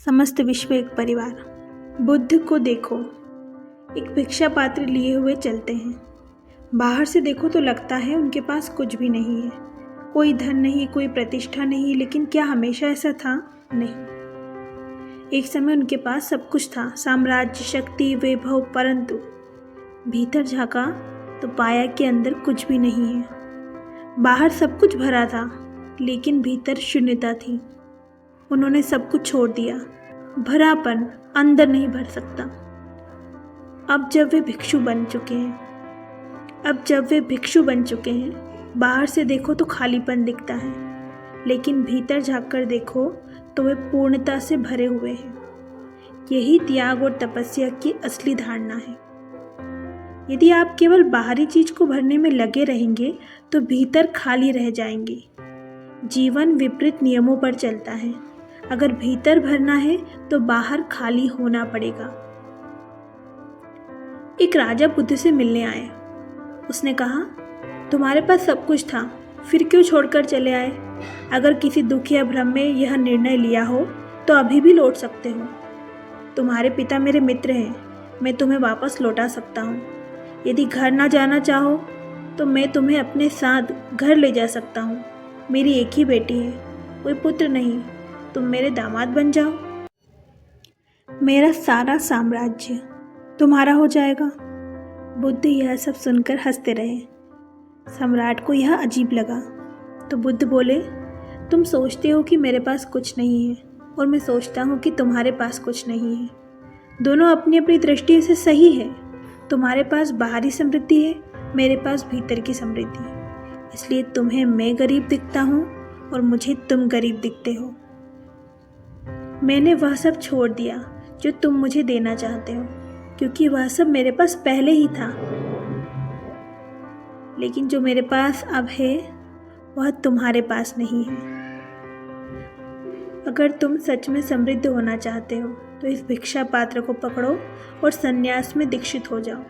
समस्त विश्व एक परिवार। बुद्ध को देखो, एक भिक्षा पात्र लिए हुए चलते हैं। बाहर से देखो तो लगता है उनके पास कुछ भी नहीं है, कोई धन नहीं, कोई प्रतिष्ठा नहीं। लेकिन क्या हमेशा ऐसा था? नहीं। एक समय उनके पास सब कुछ था, साम्राज्य, शक्ति, वैभव। परंतु भीतर झांका तो पाया कि अंदर कुछ भी नहीं है। बाहर सब कुछ भरा था, लेकिन भीतर शून्यता थी। उन्होंने सब कुछ छोड़ दिया। भरापन अंदर नहीं भर सकता। अब जब वे भिक्षु बन चुके हैं, बाहर से देखो तो खालीपन दिखता है, लेकिन भीतर झांककर देखो तो वे पूर्णता से भरे हुए हैं। यही त्याग और तपस्या की असली धारणा है। यदि आप केवल बाहरी चीज को भरने में लगे रहेंगे तो भीतर खाली रह जाएंगे। जीवन विपरीत नियमों पर चलता है। अगर भीतर भरना है तो बाहर खाली होना पड़ेगा। एक राजा बुद्ध से मिलने आए। उसने कहा, तुम्हारे पास सब कुछ था, फिर क्यों छोड़कर चले आए? अगर किसी दुख या भ्रम में यह निर्णय लिया हो तो अभी भी लौट सकते हो। तुम्हारे पिता मेरे मित्र हैं, मैं तुम्हें वापस लौटा सकता हूँ। यदि घर ना जाना चाहो तो मैं तुम्हें अपने साथ घर ले जा सकता हूँ। मेरी एक ही बेटी है, कोई पुत्र नहीं। तुम मेरे दामाद बन जाओ, मेरा सारा साम्राज्य तुम्हारा हो जाएगा। बुद्ध यह सब सुनकर हंसते रहे। सम्राट को यह अजीब लगा तो बुद्ध बोले, तुम सोचते हो कि मेरे पास कुछ नहीं है और मैं सोचता हूँ कि तुम्हारे पास कुछ नहीं है। दोनों अपनी अपनी दृष्टि से सही है। तुम्हारे पास बाहरी समृद्धि है, मेरे पास भीतर की समृद्धि। इसलिए तुम्हें मैं गरीब दिखता हूँ और मुझे तुम गरीब दिखते हो। मैंने वह सब छोड़ दिया जो तुम मुझे देना चाहते हो, क्योंकि वह सब मेरे पास पहले ही था। लेकिन जो मेरे पास अब है वह तुम्हारे पास नहीं है। अगर तुम सच में समृद्ध होना चाहते हो तो इस भिक्षा पात्र को पकड़ो और संन्यास में दीक्षित हो जाओ।